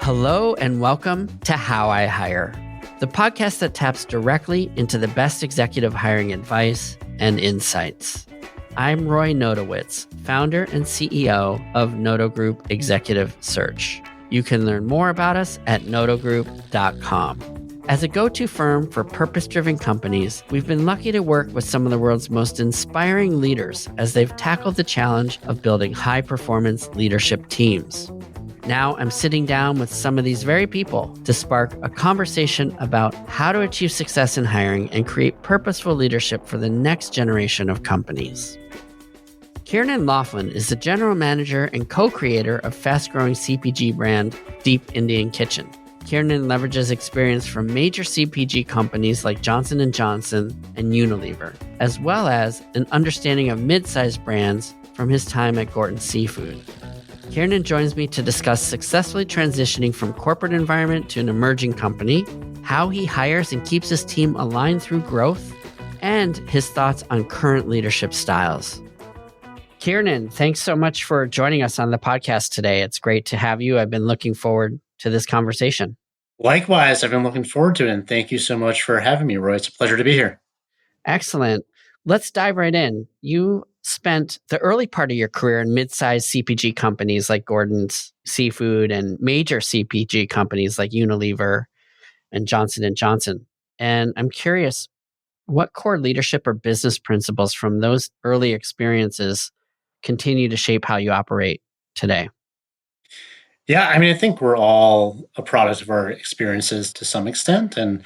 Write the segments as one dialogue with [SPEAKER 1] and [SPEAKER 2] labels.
[SPEAKER 1] Hello and welcome to How I Hire, the podcast that taps directly into the best executive hiring advice and insights. I'm Roy Notowitz, founder and CEO of Noto Group Executive Search. You can learn more about us at notogroup.com. As a go-to firm for purpose-driven companies, we've been lucky to work with some of the world's most inspiring leaders as they've tackled the challenge of building high-performance leadership teams. Now I'm sitting down with some of these very people to spark a conversation about how to achieve success in hiring and create purposeful leadership for the next generation of companies. Kiernan Laughlin is the general manager and co-creator of fast-growing CPG brand Deep Indian Kitchen. Kiernan leverages experience from major CPG companies like Johnson & Johnson and Unilever, as well as an understanding of mid-sized brands from his time at Gorton Seafood. Kiernan joins me to discuss successfully transitioning from corporate environment to an emerging company, how he hires and keeps his team aligned through growth, and his thoughts on current leadership styles. Kiernan, thanks so much for joining us on the podcast today. It's great to have you. I've been looking forward to this conversation.
[SPEAKER 2] Likewise, I've been looking forward to it, and thank you so much for having me, Roy. It's a pleasure to be here.
[SPEAKER 1] Excellent. Let's dive right in. You spent the early part of your career in mid-sized CPG companies like Gorton's Seafood and major CPG companies like Unilever and Johnson & Johnson. And I'm curious, what core leadership or business principles from those early experiences continue to shape how you operate today?
[SPEAKER 2] Yeah, I think we're all a product of our experiences to some extent. And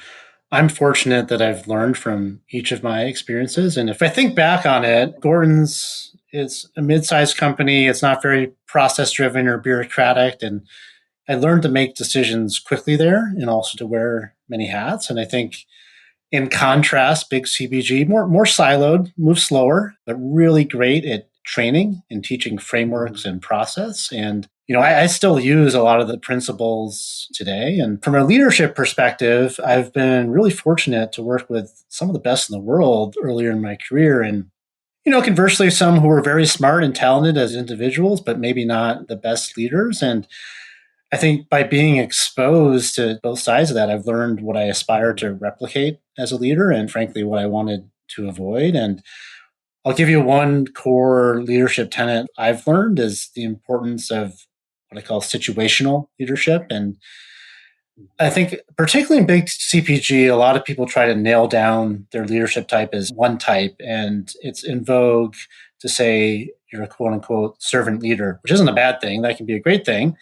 [SPEAKER 2] I'm fortunate that I've learned from each of my experiences. And if I think back on it, Gorton's is a mid-sized company. It's not very process-driven or bureaucratic. And I learned to make decisions quickly there and also to wear many hats. And I think in contrast, big CPG, more siloed, move slower, but really great at training and teaching frameworks and process. And I still use a lot of the principles today. And from a leadership perspective, I've been really fortunate to work with some of the best in the world earlier in my career. And, conversely, some who were very smart and talented as individuals, but maybe not the best leaders. And I think by being exposed to both sides of that, I've learned what I aspire to replicate as a leader and frankly, what I wanted to avoid. And I'll give you one core leadership tenet I've learned is the importance of what I call situational leadership. And I think particularly in big CPG, a lot of people try to nail down their leadership type as one type. And it's in vogue to say you're a quote unquote servant leader, which isn't a bad thing. That can be a great thing.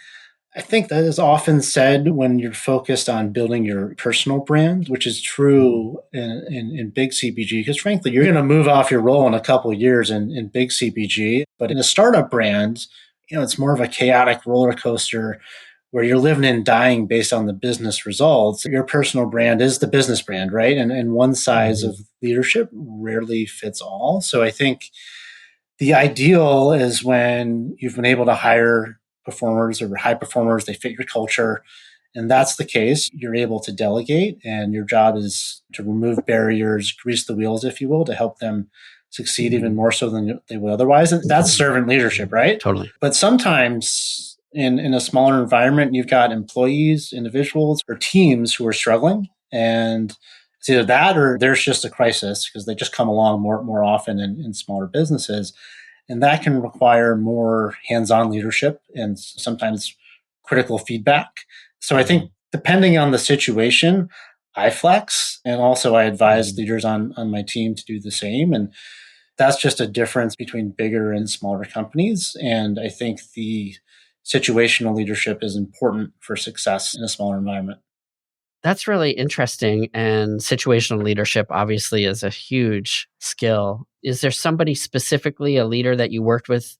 [SPEAKER 2] I think that is often said when you're focused on building your personal brand, which is true in big CPG, because frankly, you're going to move off your role in a couple of years in big CPG. But in a startup brand, it's more of a chaotic roller coaster where you're living and dying based on the business results. Your personal brand is the business brand, right? And one size of leadership rarely fits all. So I think the ideal is when you've been able to hire performers or high performers, they fit your culture. And that's the case. You're able to delegate, and your job is to remove barriers, grease the wheels, if you will, to help them succeed even more so than they would otherwise. And that's servant leadership, right?
[SPEAKER 1] Totally.
[SPEAKER 2] But sometimes in a smaller environment, you've got employees, individuals, or teams who are struggling. And it's either that or there's just a crisis because they just come along more often in smaller businesses. And that can require more hands-on leadership and sometimes critical feedback. So I think depending on the situation, I flex, and also I advise leaders on my team to do the same. And that's just a difference between bigger and smaller companies. And I think the situational leadership is important for success in a smaller environment.
[SPEAKER 1] That's really interesting. And situational leadership obviously is a huge skill. Is there somebody specifically, a leader that you worked with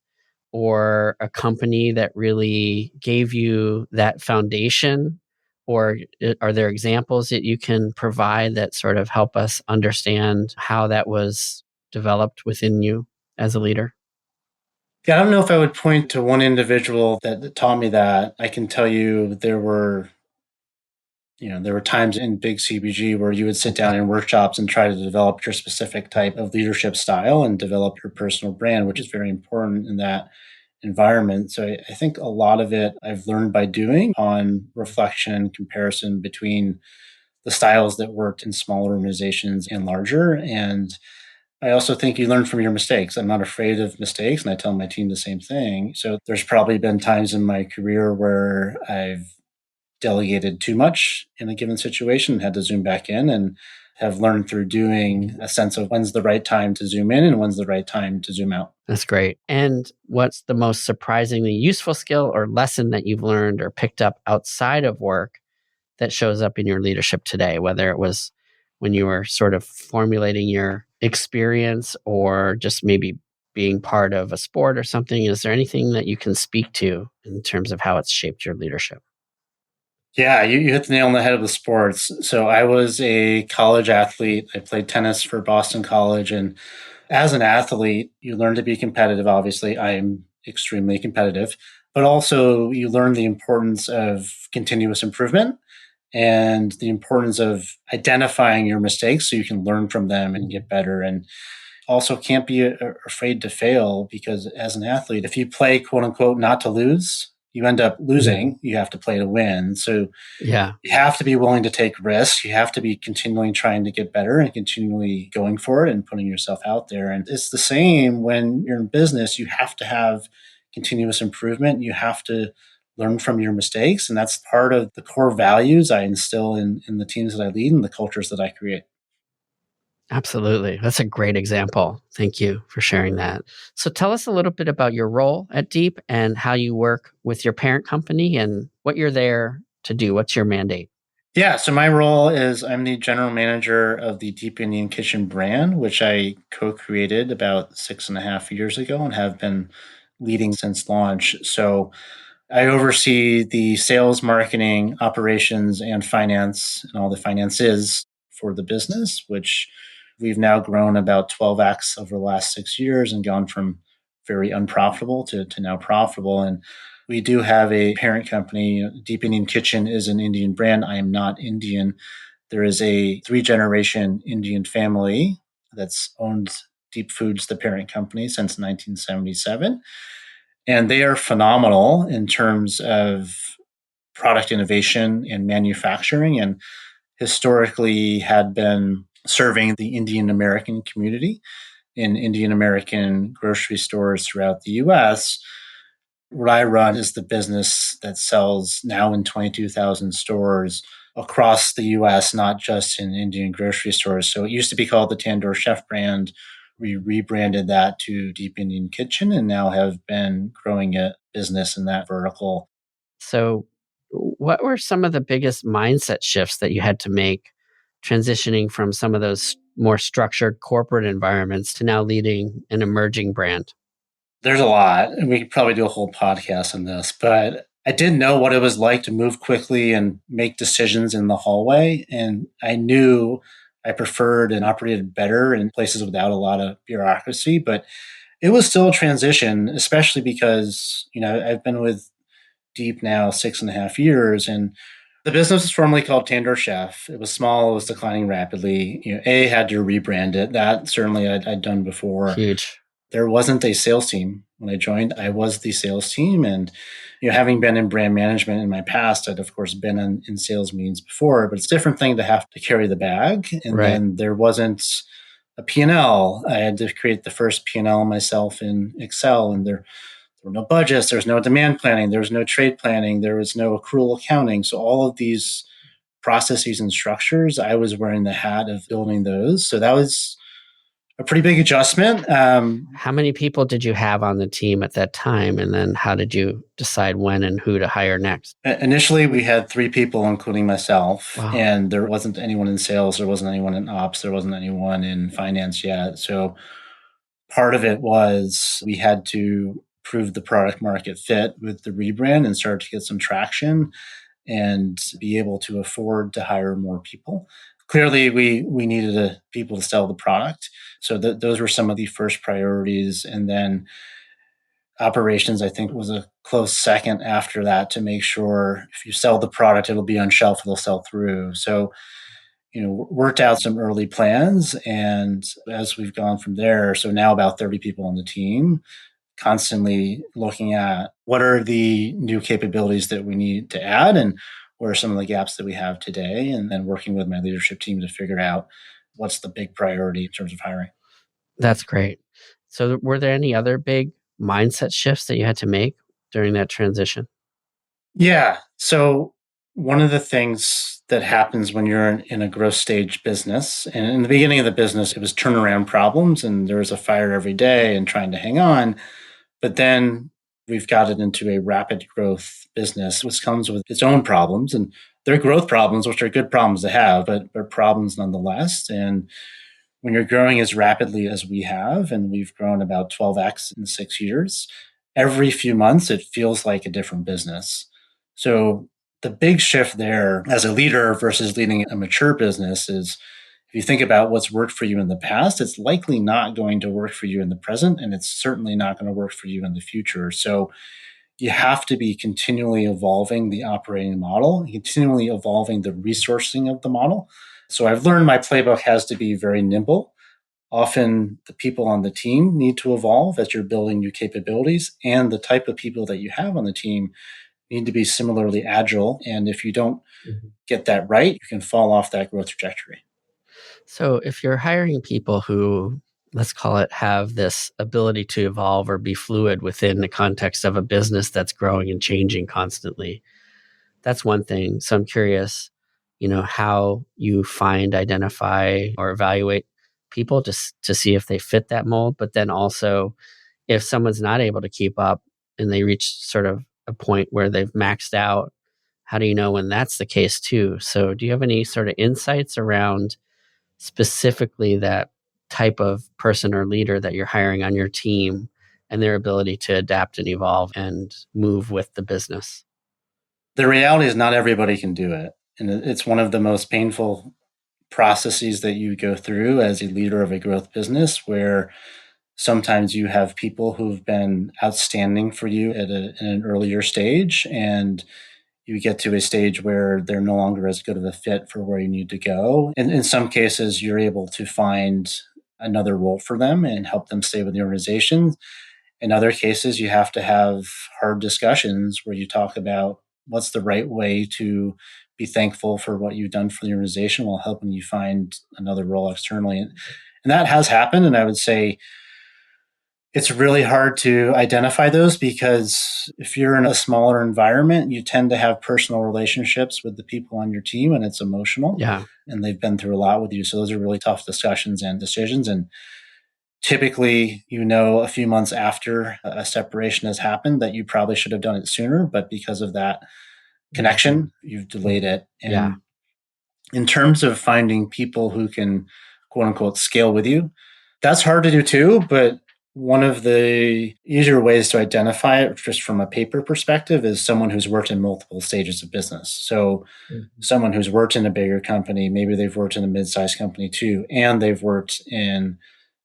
[SPEAKER 1] or a company that really gave you that foundation? Or are there examples that you can provide that sort of help us understand how that was developed within you as a leader?
[SPEAKER 2] Yeah, I don't know if I would point to one individual that taught me that. I can tell you there were times in big CPG where you would sit down in workshops and try to develop your specific type of leadership style and develop your personal brand, which is very important in that environment. So I think a lot of it I've learned by doing on reflection and comparison between the styles that worked in smaller organizations and larger. And I also think you learn from your mistakes. I'm not afraid of mistakes, and I tell my team the same thing. So there's probably been times in my career where I've delegated too much in a given situation, had to zoom back in, and have learned through doing a sense of when's the right time to zoom in and when's the right time to zoom out.
[SPEAKER 1] That's great. And what's the most surprisingly useful skill or lesson that you've learned or picked up outside of work that shows up in your leadership today, whether it was when you were sort of formulating your experience or just maybe being part of a sport or something? Is there anything that you can speak to in terms of how it's shaped your leadership?
[SPEAKER 2] Yeah, you hit the nail on the head of the sports. So I was a college athlete. I played tennis for Boston College. And as an athlete, you learn to be competitive. Obviously, I am extremely competitive, but also you learn the importance of continuous improvement and the importance of identifying your mistakes so you can learn from them and get better. And also can't be afraid to fail, because as an athlete, if you play quote unquote not to lose, you end up losing. You have to play to win. So
[SPEAKER 1] Yeah,
[SPEAKER 2] you have to be willing to take risks. You have to be continually trying to get better and continually going for it and putting yourself out there. And it's the same when you're in business. You have to have continuous improvement. You have to learn from your mistakes. And that's part of the core values I instill in the teams that I lead and the cultures that I create.
[SPEAKER 1] absolutely. That's a great example. Thank you for sharing that. So tell us a little bit about your role at Deep and how you work with your parent company and what you're there to do. What's your mandate?
[SPEAKER 2] Yeah, so my role is I'm the general manager of the Deep Indian Kitchen brand, which I co created about 6.5 years ago and have been leading since launch. So I oversee the sales, marketing, operations, and finance, and all the finances for the business, which we've now grown about 12x over the last 6 years and gone from very unprofitable to now profitable. And we do have a parent company. Deep Indian Kitchen is an Indian brand. I am not Indian. There is a three-generation Indian family that's owned Deep Foods, the parent company, since 1977. And they are phenomenal in terms of product innovation and manufacturing, and historically had been serving the Indian American community in Indian American grocery stores throughout the US. What I run is the business that sells now in 22,000 stores across the US, not just in Indian grocery stores. So it used to be called the Tandoor Chef brand. We rebranded that to Deep Indian Kitchen and now have been growing a business in that vertical.
[SPEAKER 1] So, what were some of the biggest mindset shifts that you had to make transitioning from some of those more structured corporate environments to now leading an emerging brand?
[SPEAKER 2] There's a lot, and we could probably do a whole podcast on this, but I didn't know what it was like to move quickly and make decisions in the hallway. And I knew I preferred and operated better in places without a lot of bureaucracy, but it was still a transition, especially because, I've been with Deep now 6.5 years, and the business was formerly called Tandoor Chef. It was small, it was declining rapidly. Had to rebrand it. That certainly I'd done before.
[SPEAKER 1] Huge.
[SPEAKER 2] There wasn't a sales team when I joined. I was the sales team, and having been in brand management in my past, I'd of course been in sales meetings before, but it's a different thing to have to carry the bag. And
[SPEAKER 1] Right.
[SPEAKER 2] then there wasn't a P&L. I had to create the first P&L myself in Excel, and there were no budgets, there was no demand planning, there was no trade planning, there was no accrual accounting. So all of these processes and structures, I was wearing the hat of building those. So that was a pretty big adjustment.
[SPEAKER 1] How many people did you have on the team at that time? And then how did you decide when and who to hire next?
[SPEAKER 2] Initially, we had three people, including myself,
[SPEAKER 1] Wow.
[SPEAKER 2] and there wasn't anyone in sales, there wasn't anyone in ops, there wasn't anyone in finance yet. So part of it was we had to prove the product market fit with the rebrand and start to get some traction and be able to afford to hire more people. Clearly, we needed people to sell the product. So those were some of the first priorities. And then operations, I think, was a close second after that, to make sure if you sell the product, it'll be on shelf, it'll sell through. So, worked out some early plans. And as we've gone from there, so now about 30 people on the team, constantly looking at what are the new capabilities that we need to add and what are some of the gaps that we have today, and then working with my leadership team to figure out what's the big priority in terms of hiring.
[SPEAKER 1] That's great. So, were there any other big mindset shifts that you had to make during that transition?
[SPEAKER 2] Yeah. So one of the things that happens when you're in a growth stage business, and in the beginning of the business, it was turnaround problems and there was a fire every day and trying to hang on. But then we've got it into a rapid growth business, which comes with its own problems. And they're growth problems, which are good problems to have, but problems nonetheless. And when you're growing as rapidly as we have, and we've grown about 12x in 6 years, every few months it feels like a different business. So the big shift there as a leader versus leading a mature business is if you think about what's worked for you in the past, it's likely not going to work for you in the present, and it's certainly not going to work for you in the future. So you have to be continually evolving the operating model, continually evolving the resourcing of the model. So I've learned my playbook has to be very nimble. Often the people on the team need to evolve as you're building new capabilities, and the type of people that you have on the team need to be similarly agile. And if you don't get that right, you can fall off that growth trajectory.
[SPEAKER 1] So, if you're hiring people who, let's call it, have this ability to evolve or be fluid within the context of a business that's growing and changing constantly, that's one thing. So, I'm curious, how you find, identify, or evaluate people to see if they fit that mold. But then also, if someone's not able to keep up and they reach sort of a point where they've maxed out, how do you know when that's the case too? So, do you have any sort of insights around specifically that type of person or leader that you're hiring on your team and their ability to adapt and evolve and move with the business?
[SPEAKER 2] The reality is not everybody can do it. And it's one of the most painful processes that you go through as a leader of a growth business, where sometimes you have people who've been outstanding for you in an earlier stage, and you get to a stage where they're no longer as good of a fit for where you need to go. And in some cases, you're able to find another role for them and help them stay with the organization. In other cases, you have to have hard discussions where you talk about what's the right way to be thankful for what you've done for the organization while helping you find another role externally. And that has happened. And I would say it's really hard to identify those because if you're in a smaller environment, you tend to have personal relationships with the people on your team and it's emotional.
[SPEAKER 1] Yeah.
[SPEAKER 2] And they've been through a lot with you. So those are really tough discussions and decisions. And typically, a few months after a separation has happened that you probably should have done it sooner, but because of that connection, you've delayed it. And
[SPEAKER 1] Yeah.
[SPEAKER 2] in terms of finding people who can, quote unquote, scale with you, that's hard to do too. But one of the easier ways to identify it, just from a paper perspective, is someone who's worked in multiple stages of business. So someone who's worked in a bigger company, maybe they've worked in a mid-sized company too, and they've worked in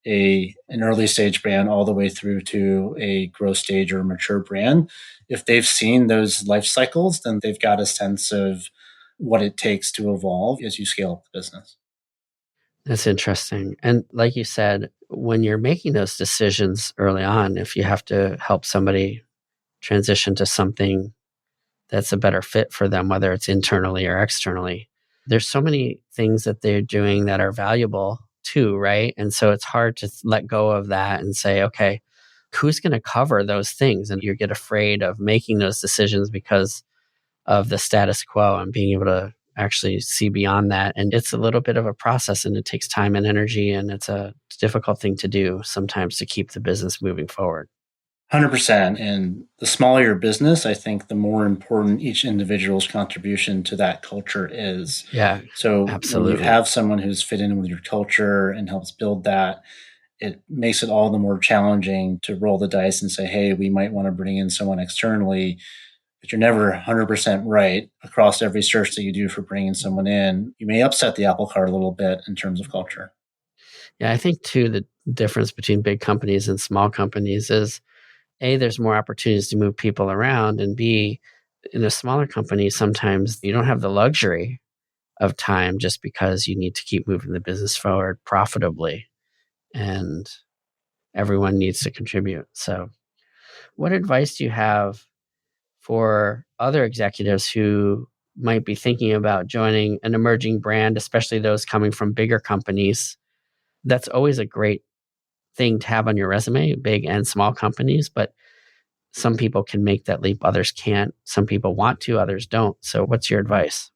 [SPEAKER 2] an early stage brand all the way through to a growth stage or a mature brand. If they've seen those life cycles, then they've got a sense of what it takes to evolve as you scale up the business.
[SPEAKER 1] That's interesting. And like you said, when you're making those decisions early on, if you have to help somebody transition to something that's a better fit for them, whether it's internally or externally, there's so many things that they're doing that are valuable too, right? And so it's hard to let go of that and say, okay, who's going to cover those things? And you get afraid of making those decisions because of the status quo and being able to actually see beyond that. And it's a little bit of a process and it takes time and energy. And it's a difficult thing to do sometimes to keep the business moving forward.
[SPEAKER 2] 100%. And the smaller your business, I think the more important each individual's contribution to that culture is.
[SPEAKER 1] Yeah,
[SPEAKER 2] So when you
[SPEAKER 1] absolutely.
[SPEAKER 2] have someone who's fit in with your culture and helps build that, it makes it all the more challenging to roll the dice and say, hey, we might want to bring in someone externally, but you're never 100% right across every search that you do for bringing someone in. You may upset the apple cart a little bit in terms of culture.
[SPEAKER 1] Yeah, I think too, the difference between big companies and small companies is A, there's more opportunities to move people around, and B, in a smaller company, sometimes you don't have the luxury of time just because you need to keep moving the business forward profitably and everyone needs to contribute. So What advice do you have for other executives who might be thinking about joining an emerging brand, especially those coming from bigger companies? That's always a great thing to have on your resume, big and small companies, but some people can make that leap, others can't. Some people want to, others don't. So what's your advice?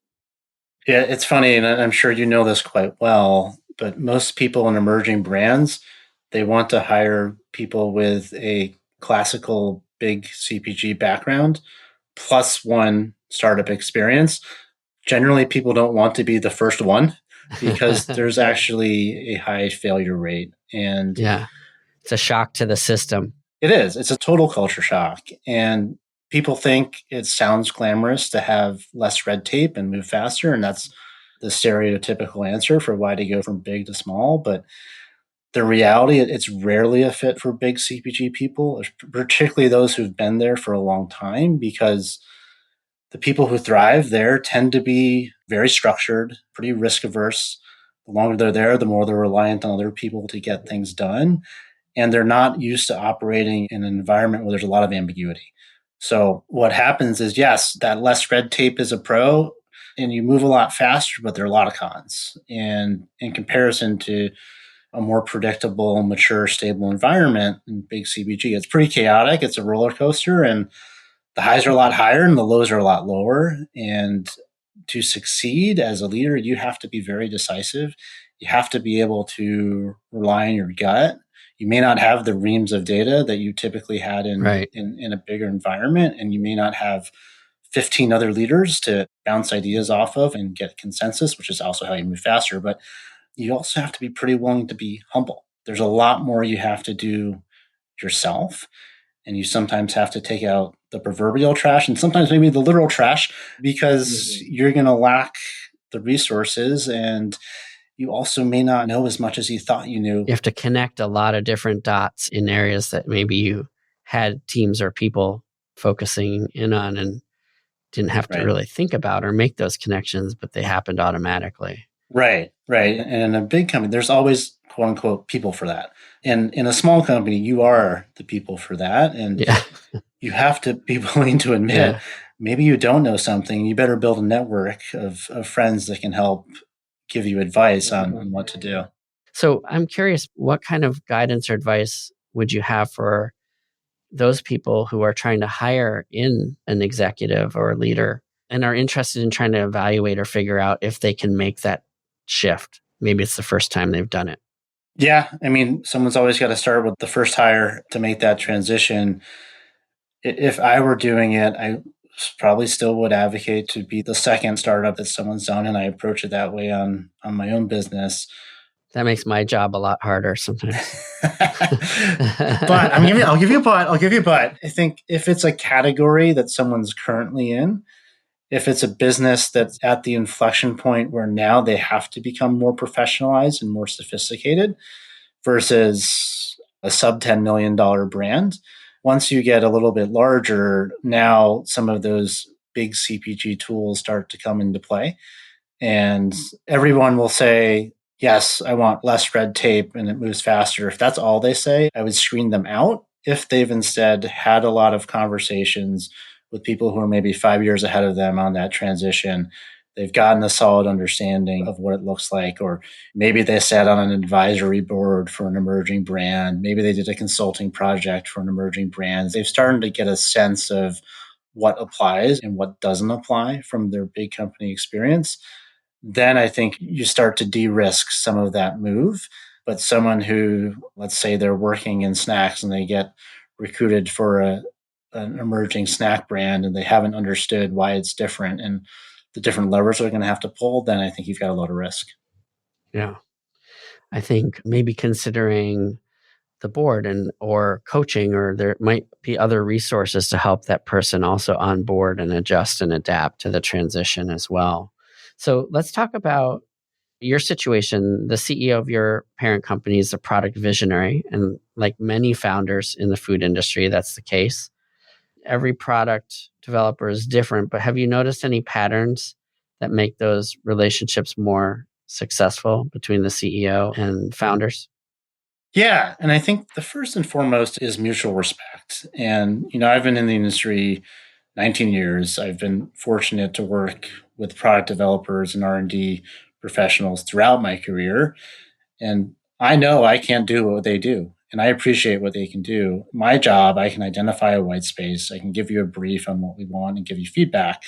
[SPEAKER 2] Yeah, it's funny, and I'm sure you know this quite well, but most people in emerging brands, they want to hire people with a classical big CPG background plus one startup experience. Generally, people don't want to be the first one because there's actually a high failure rate. And
[SPEAKER 1] Yeah, it's a shock to the system.
[SPEAKER 2] it is. It's a total culture shock. And people think it sounds glamorous to have less red tape and move faster. And that's the stereotypical answer for why to go from big to small. But the reality, it's rarely a fit for big CPG people, particularly those who've been there for a long time, because the people who thrive there tend to be very structured, pretty risk averse. The longer they're there, the more they're reliant on other people to get things done. And they're not used to operating in an environment where there's a lot of ambiguity. So what happens is, yes, that less red tape is a pro and you move a lot faster, but there are a lot of cons. And in comparison to a more predictable, mature, stable environment in big CPG, it's pretty chaotic. It's a roller coaster, and the highs are a lot higher and the lows are a lot lower. And to succeed as a leader, you have to be very decisive. You have to be able to rely on your gut. You may not have the reams of data that you typically had
[SPEAKER 1] Right.
[SPEAKER 2] in a bigger environment, and you may not have 15 other leaders to bounce ideas off of and get consensus, which is also how you move faster. But you also have to be pretty willing to be humble. There's a lot more you have to do yourself, and you sometimes have to take out the proverbial trash and sometimes maybe the literal trash because you're going to lack the resources, and you also may not know as much as you thought you knew.
[SPEAKER 1] You have to connect a lot of different dots in areas that maybe you had teams or people focusing in on and didn't have to really think about or make those connections, but they happened automatically.
[SPEAKER 2] Right. And in a big company, there's always quote unquote people for that. And in a small company, you are the people for that. And you have to be willing to admit, maybe you don't know something. You better build a network of friends that can help give you advice on what to do.
[SPEAKER 1] So I'm curious, what kind of guidance or advice would you have for those people who are trying to hire in an executive or a leader and are interested in trying to evaluate or figure out if they can make that shift? Maybe it's the first time they've done it.
[SPEAKER 2] Yeah. I mean, someone's always got to start with the first hire to make that transition. If I were doing it, I probably still would advocate to be the second startup that someone's done. And I approach it that way on my own business.
[SPEAKER 1] That makes my job a lot harder sometimes.
[SPEAKER 2] But I'll give you a but. I think if it's a category that someone's currently in, if it's a business that's at the inflection point where now they have to become more professionalized and more sophisticated versus a sub $10 million brand, once you get a little bit larger, now some of those big CPG tools start to come into play. And everyone will say, yes, I want less red tape and it moves faster. If that's all they say, I would screen them out. If they've instead had a lot of conversations with people who are maybe 5 years ahead of them on that transition, they've gotten a solid understanding of what it looks like, or maybe they sat on an advisory board for an emerging brand. Maybe they did a consulting project for an emerging brand. They've started to get a sense of what applies and what doesn't apply from their big company experience. Then I think you start to de-risk some of that move. But someone who, let's say they're working in snacks and they get recruited for an emerging snack brand and they haven't understood why it's different and the different levers they're going to have to pull, then I think you've got a lot of risk.
[SPEAKER 1] Yeah. I think maybe considering the board or coaching, or there might be other resources to help that person also on board and adjust and adapt to the transition as well. So let's talk about your situation. The CEO of your parent company is a product visionary, and like many founders in the food industry, that's the case. Every product developer is different, but have you noticed any patterns that make those relationships more successful between the CEO and founders?
[SPEAKER 2] Yeah. And I think the first and foremost is mutual respect. And, I've been in the industry 19 years. I've been fortunate to work with product developers and R&D professionals throughout my career. And I know I can't do what they do. And I appreciate what they can do. My job, I can identify a white space. I can give you a brief on what we want and give you feedback.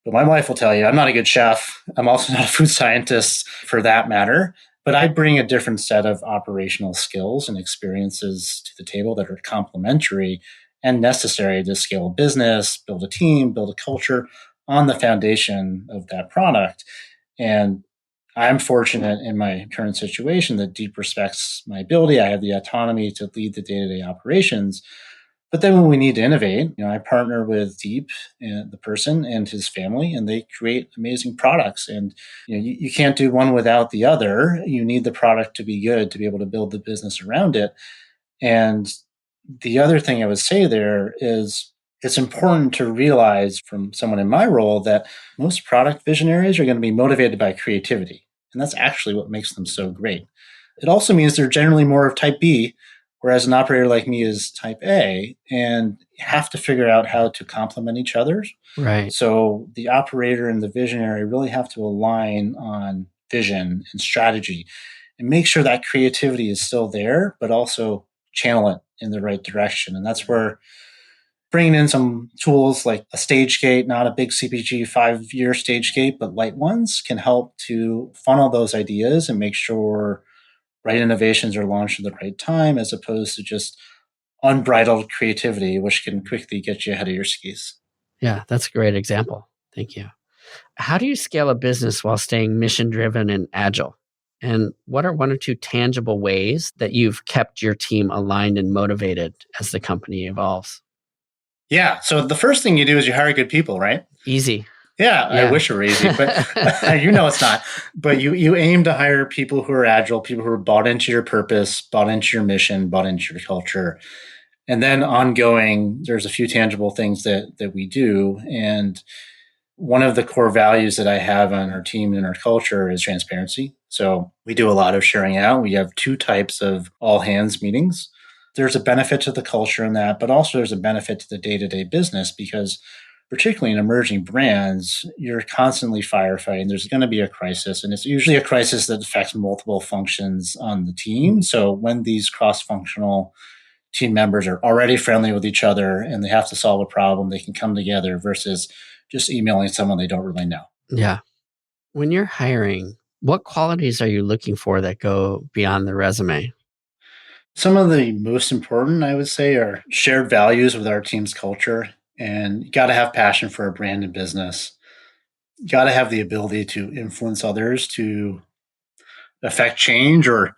[SPEAKER 2] But my wife will tell you I'm not a good chef. I'm also not a food scientist for that matter. But I bring a different set of operational skills and experiences to the table that are complementary and necessary to scale a business, build a team, build a culture on the foundation of that product. And I'm fortunate in my current situation that Deep respects my ability. I have the autonomy to lead the day-to-day operations. But then when we need to innovate, I partner with Deep, the person and his family, and they create amazing products. And you can't do one without the other. You need the product to be good to be able to build the business around it. And the other thing I would say there is it's important to realize from someone in my role that most product visionaries are going to be motivated by creativity. And that's actually what makes them so great. It also means they're generally more of type B, whereas an operator like me is type A, and have to figure out how to complement each other.
[SPEAKER 1] Right.
[SPEAKER 2] So the operator and the visionary really have to align on vision and strategy and make sure that creativity is still there, but also channel it in the right direction. And that's where bringing in some tools like a stage gate, not a big CPG 5-year stage gate, but light ones can help to funnel those ideas and make sure right innovations are launched at the right time, as opposed to just unbridled creativity, which can quickly get you ahead of your skis.
[SPEAKER 1] Yeah, that's a great example. Thank you. How do you scale a business while staying mission driven and agile? And what are one or two tangible ways that you've kept your team aligned and motivated as the company evolves?
[SPEAKER 2] Yeah. So the first thing you do is you hire good people, right?
[SPEAKER 1] Easy.
[SPEAKER 2] Yeah, I
[SPEAKER 1] Yeah.
[SPEAKER 2] wish it were easy, but it's not. But you aim to hire people who are agile, people who are bought into your purpose, bought into your mission, bought into your culture. And then ongoing, there's a few tangible things that we do. And one of the core values that I have on our team and our culture is transparency. So we do a lot of sharing out. We have two types of all hands meetings. There's a benefit to the culture in that, but also there's a benefit to the day-to-day business because particularly in emerging brands, you're constantly firefighting. There's going to be a crisis, and it's usually a crisis that affects multiple functions on the team. So when these cross-functional team members are already friendly with each other and they have to solve a problem, they can come together versus just emailing someone they don't really know.
[SPEAKER 1] Yeah. When you're hiring, what qualities are you looking for that go beyond the resume?
[SPEAKER 2] Some of the most important, I would say, are shared values with our team's culture. And you got to have passion for a brand and business. You got to have the ability to influence others to affect change, or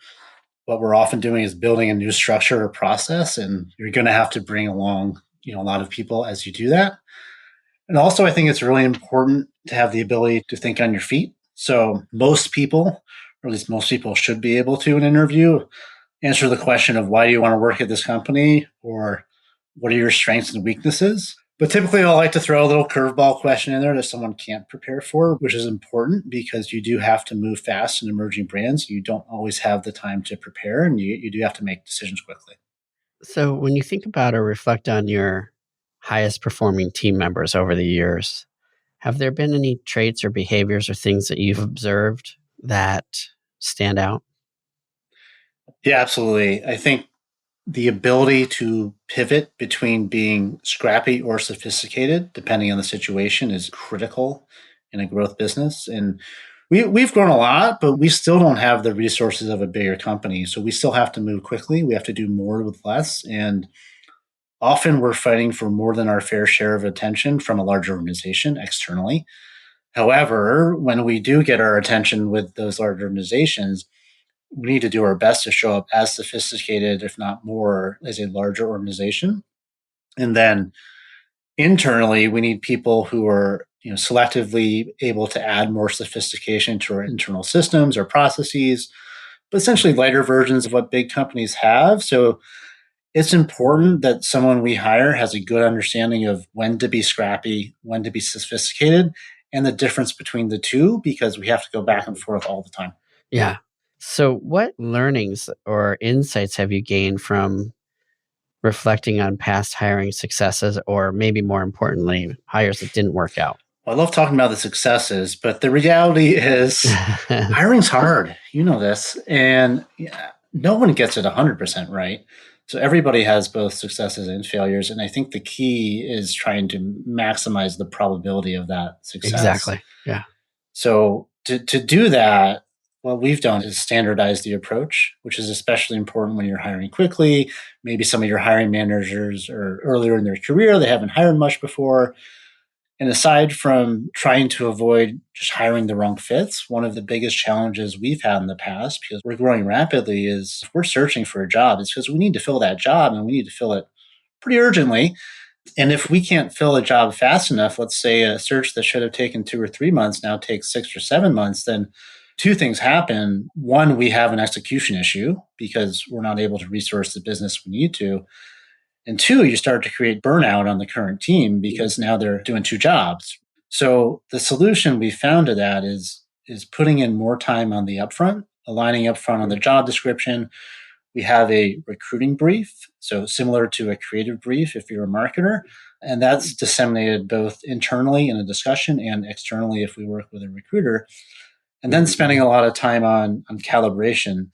[SPEAKER 2] what we're often doing is building a new structure or process. And you're going to have to bring along, a lot of people as you do that. And also, I think it's really important to have the ability to think on your feet. So most people, or at least most people should be able to in an interview, answer the question of why do you want to work at this company or what are your strengths and weaknesses. But typically, I like to throw a little curveball question in there that someone can't prepare for, which is important because you do have to move fast in emerging brands. You don't always have the time to prepare, and you do have to make decisions quickly.
[SPEAKER 1] So, when you think about or reflect on your highest performing team members over the years, have there been any traits or behaviors or things that you've observed that stand out?
[SPEAKER 2] Yeah, absolutely. I think the ability to pivot between being scrappy or sophisticated, depending on the situation, is critical in a growth business. And we've grown a lot, but we still don't have the resources of a bigger company. So we still have to move quickly. We have to do more with less. And often we're fighting for more than our fair share of attention from a large organization externally. However, when we do get our attention with those large organizations, we need to do our best to show up as sophisticated, if not more, as a larger organization. And then internally, we need people who are selectively able to add more sophistication to our internal systems or processes, but essentially lighter versions of what big companies have. So it's important that someone we hire has a good understanding of when to be scrappy, when to be sophisticated, and the difference between the two, because we have to go back and forth all the time.
[SPEAKER 1] Yeah. So, what learnings or insights have you gained from reflecting on past hiring successes, or maybe more importantly, hires that didn't work out?
[SPEAKER 2] Well, I love talking about the successes, but the reality is hiring's hard. You know this. And no one gets it 100% right. So everybody has both successes and failures. And I think the key is trying to maximize the probability of that success.
[SPEAKER 1] Exactly. Yeah.
[SPEAKER 2] So to do that, what we've done is standardize the approach, which is especially important when you're hiring quickly. Maybe some of your hiring managers are earlier in their career, they haven't hired much before. And aside from trying to avoid just hiring the wrong fits, one of the biggest challenges we've had in the past, because we're growing rapidly, is if we're searching for a job, it's because we need to fill that job and we need to fill it pretty urgently. And if we can't fill a job fast enough, let's say a search that should have taken 2 or 3 months now takes 6 or 7 months, then two things happen. One, we have an execution issue because we're not able to resource the business we need to. And two, you start to create burnout on the current team because now they're doing two jobs. So the solution we found to that is putting in more time on the upfront, aligning upfront on the job description. We have a recruiting brief, so similar to a creative brief if you're a marketer, and that's disseminated both internally in a discussion and externally if we work with a recruiter. And then spending a lot of time on calibration.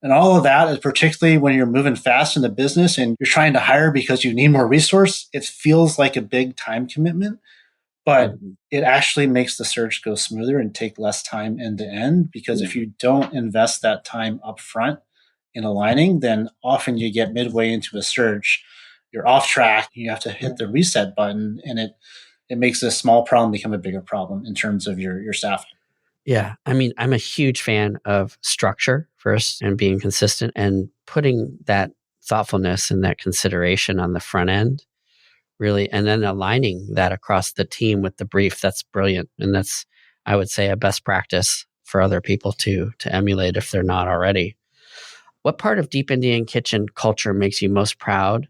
[SPEAKER 2] And all of that is particularly when you're moving fast in the business and you're trying to hire because you need more resource, it feels like a big time commitment, but it actually makes the search go smoother and take less time end to end. Because if you don't invest that time up front in aligning, then often you get midway into a search, you're off track, you have to hit the reset button, and it makes a small problem become a bigger problem in terms of your staffing.
[SPEAKER 1] Yeah. I mean, I'm a huge fan of structure first and being consistent and putting that thoughtfulness and that consideration on the front end, really, and then aligning that across the team with the brief. That's brilliant. And that's, I would say, a best practice for other people to emulate if they're not already. What part of Deep Indian Kitchen culture makes you most proud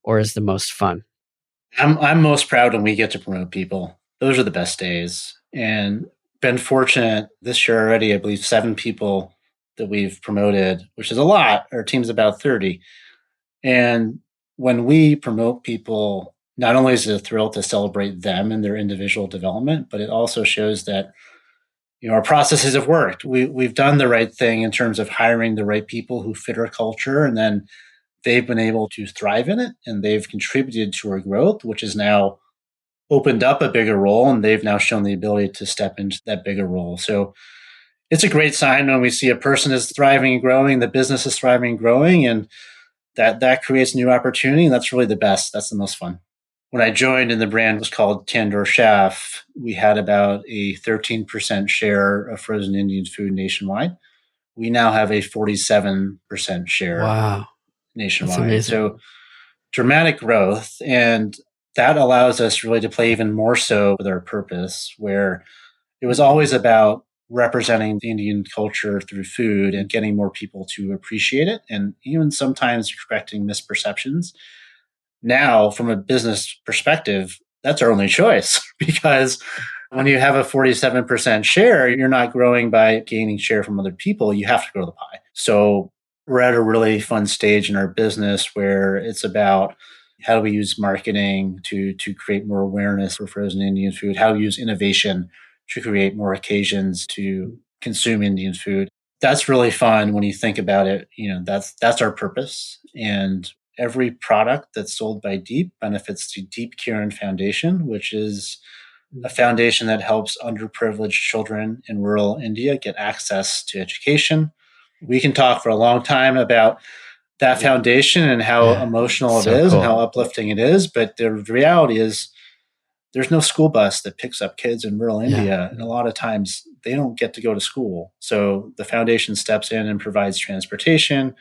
[SPEAKER 1] or is the most fun?
[SPEAKER 2] I'm most proud when we get to promote people. Those are the best days. And been fortunate this year already, I believe 7 people that we've promoted, which is a lot. Our team's about 30. And when we promote people, not only is it a thrill to celebrate them and their individual development, but it also shows that our processes have worked. We've done the right thing in terms of hiring the right people who fit our culture, and then they've been able to thrive in it, and they've contributed to our growth, which has now opened up a bigger role, and they've now shown the ability to step into that bigger role. So it's a great sign when we see a person is thriving and growing, the business is thriving and growing, and that creates new opportunity, and that's really the best. That's the most fun. When I joined and the brand was called Tandoor Chef, we had about a 13% share of frozen Indian food nationwide. We now have a 47% share
[SPEAKER 1] Wow.
[SPEAKER 2] nationwide.
[SPEAKER 1] That's amazing.
[SPEAKER 2] So dramatic growth. And that allows us really to play even more so with our purpose, where it was always about representing the Indian culture through food and getting more people to appreciate it, and even sometimes correcting misperceptions. Now, from a business perspective, that's our only choice because when you have a 47% share, you're not growing by gaining share from other people. You have to grow the pie. So we're at a really fun stage in our business where it's about how do we use marketing to create more awareness for frozen Indian food? How do we use innovation to create more occasions to consume Indian food? That's really fun when you think about it. That's our purpose. And every product that's sold by Deep benefits the Deep Kiernan Foundation, which is a foundation that helps underprivileged children in rural India get access to education. We can talk for a long time about that foundation and how emotional it is and how uplifting it is. But the reality is there's no school bus that picks up kids in rural India. And a lot of times they don't get to go to school. So the foundation steps in and provides transportation,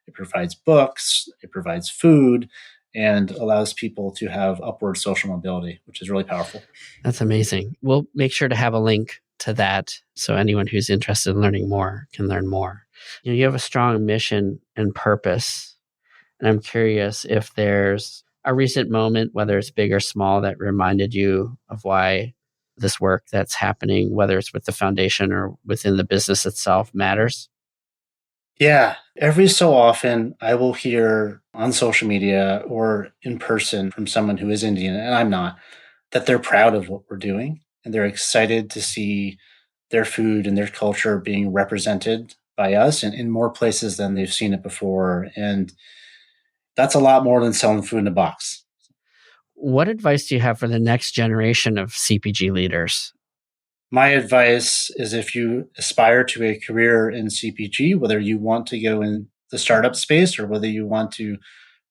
[SPEAKER 2] it provides books, it provides food, and allows people to have upward social mobility, which is really powerful.
[SPEAKER 1] That's amazing. We'll make sure to have a link to that so anyone who's interested in learning more can learn more. You have a strong mission and purpose. And I'm curious if there's a recent moment, whether it's big or small, that reminded you of why this work that's happening, whether it's with the foundation or within the business itself, matters.
[SPEAKER 2] Yeah. Every so often, I will hear on social media or in person from someone who is Indian, and I'm not, that they're proud of what we're doing and they're excited to see their food and their culture being represented by us in more places than they've seen it before. And that's a lot more than selling food in a box.
[SPEAKER 1] What advice do you have for the next generation of CPG leaders?
[SPEAKER 2] My advice is if you aspire to a career in CPG, whether you want to go in the startup space or whether you want to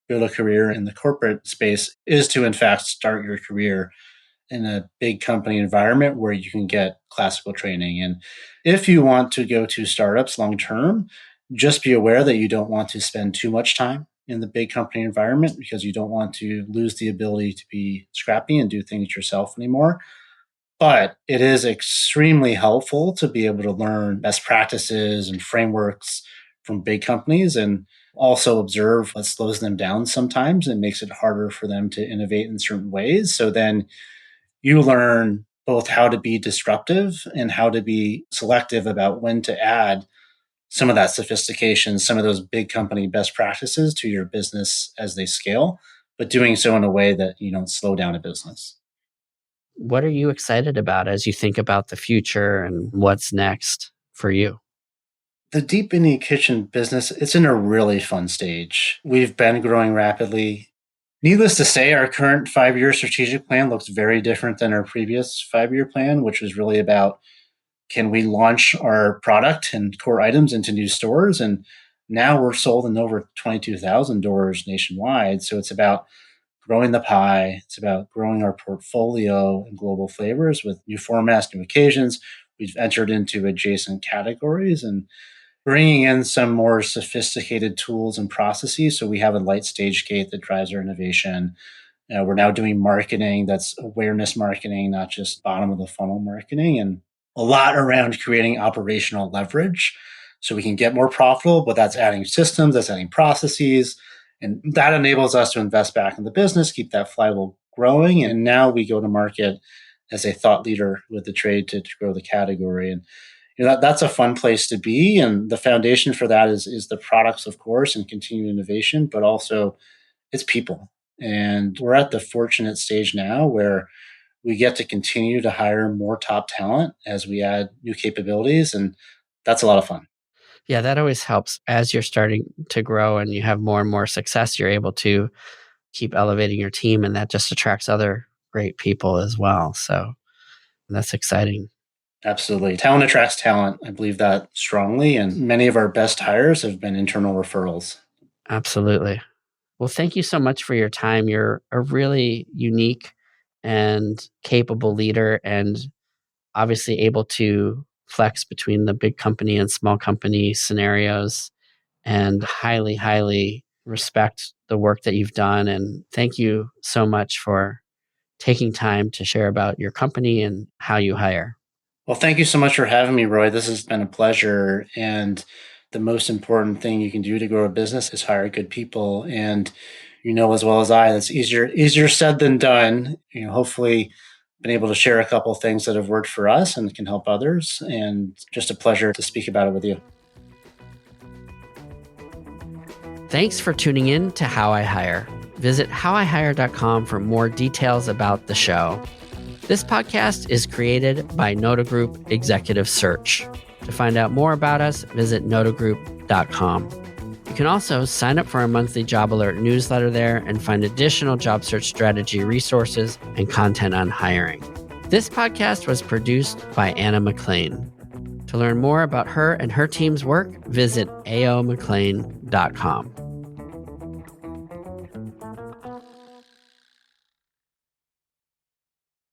[SPEAKER 2] build a career in the corporate space, is to in fact start your career in a big company environment where you can get classical training. And if you want to go to startups long term, just be aware that you don't want to spend too much time in the big company environment because you don't want to lose the ability to be scrappy and do things yourself anymore. But it is extremely helpful to be able to learn best practices and frameworks from big companies and also observe what slows them down sometimes and makes it harder for them to innovate in certain ways. So then you learn both how to be disruptive and how to be selective about when to add some of that sophistication, some of those big company best practices to your business as they scale, but doing so in a way that you don't slow down a business.
[SPEAKER 1] What are you excited about as you think about the future and what's next for you?
[SPEAKER 2] The Deep Indie Kitchen business, it's in a really fun stage. We've been growing rapidly. Needless to say, our current 5 year strategic plan looks very different than our previous 5 year plan, which was really about can we launch our product and core items into new stores? And now we're sold in over 22,000 doors nationwide. So it's about growing the pie. It's about growing our portfolio and global flavors with new formats, new occasions. We've entered into adjacent categories and bringing in some more sophisticated tools and processes. So we have a light stage gate that drives our innovation. We're now doing marketing that's awareness marketing, not just bottom of the funnel marketing, and a lot around creating operational leverage so we can get more profitable, but that's adding systems, that's adding processes, and that enables us to invest back in the business, keep that flywheel growing. And now we go to market as a thought leader with the trade to grow the category. And that's a fun place to be. And the foundation for that is the products, of course, and continued innovation, but also it's people. And we're at the fortunate stage now where we get to continue to hire more top talent as we add new capabilities. And that's a lot of fun.
[SPEAKER 1] Yeah, that always helps. As you're starting to grow and you have more and more success, you're able to keep elevating your team, and that just attracts other great people as well. So that's exciting.
[SPEAKER 2] Absolutely. Talent attracts talent. I believe that strongly. And many of our best hires have been internal referrals.
[SPEAKER 1] Absolutely. Well, thank you so much for your time. You're a really unique and capable leader, and obviously able to flex between the big company and small company scenarios, and highly, highly respect the work that you've done. And thank you so much for taking time to share about your company and how you hire.
[SPEAKER 2] Well, thank you so much for having me, Roy. This has been a pleasure. And the most important thing you can do to grow a business is hire good people. And you know as well as I, that's easier said than done. Hopefully been able to share a couple of things that have worked for us and can help others. And just a pleasure to speak about it with you.
[SPEAKER 1] Thanks for tuning in to How I Hire. Visit howihire.com for more details about the show. This podcast is created by Noda Group Executive Search. To find out more about us, visit nodagroup.com. You can also sign up for our monthly job alert newsletter there and find additional job search strategy resources and content on hiring. This podcast was produced by Anna McLean. To learn more about her and her team's work, visit aomclean.com.